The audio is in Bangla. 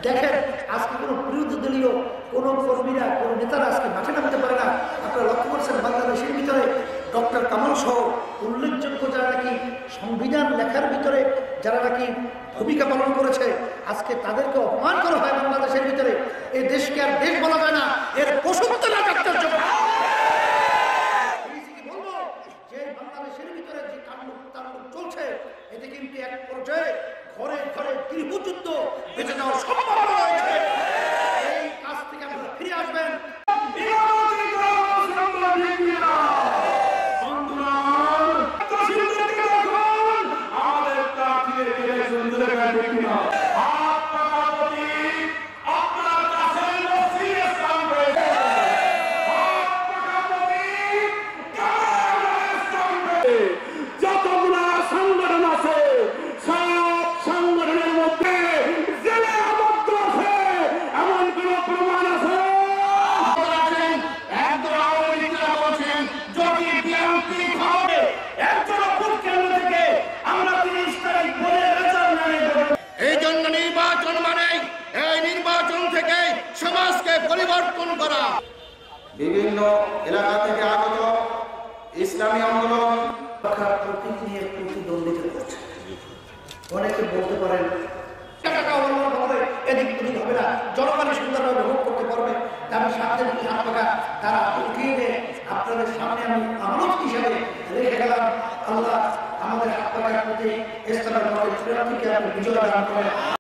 দেখেন আজকে কোনো বিরোধী দলীয় কোনো কর্মীরা কোনো নেতারা আজকে মাঠে নামতে পারে না। আপনারা লক্ষ্য করছেন বাংলাদেশের ভিতরে ডক্টর কামাল সহ উল্লেখযোগ্য যারা নাকি সংবিধান লেখার ভিতরে যারা নাকি ভূমিকা পালন করেছে, আজকে তাদেরকে অপমান করা হয় বাংলাদেশের ভিতরে। এই দেশকে আর দেশ বলা যায় না, এর পশুত্ব না ডাক্তার বলবো যে বাংলাদেশের ভিতরে যে তাণ্ডব চলছে, এতে কিন্তু এক পর্যায়ে ঘরে ঘরে গৃহযুদ্ধ বেঁচে যাওয়ার সম্ভাবনা রয়েছে। এই কাজ থেকে আপনারা ফিরে আসবেন। যতগুলা সংগঠন আছে সব সংগঠনের মধ্যে জেলার আবদ্ধ আছে এমন কোন প্রমাণ আছে? এই জন্য নির্বাচন মানে এই নির্বাচন থেকে সমাজকে পরিবর্তন করা। বিভিন্ন এলাকা থেকে আগত ইসলামী আন্দোলন প্রতীক নিয়ে প্রতিদ্বন্দ্বিতা করছে। অনেকে বলতে পারেন এদিক ওদিক হবে না, জনগণের সুন্দরভাবে ভোগ করতে পারবে। আমি সামনে হাত পাকা তারা উঠিয়ে নিয়ে আপনাদের সামনে আমি আমানত হিসাবে রেখে গেলাম। আল্লাহ আমাদের হাত পাকার প্রতি ইসলামের বিজয় দান করেন।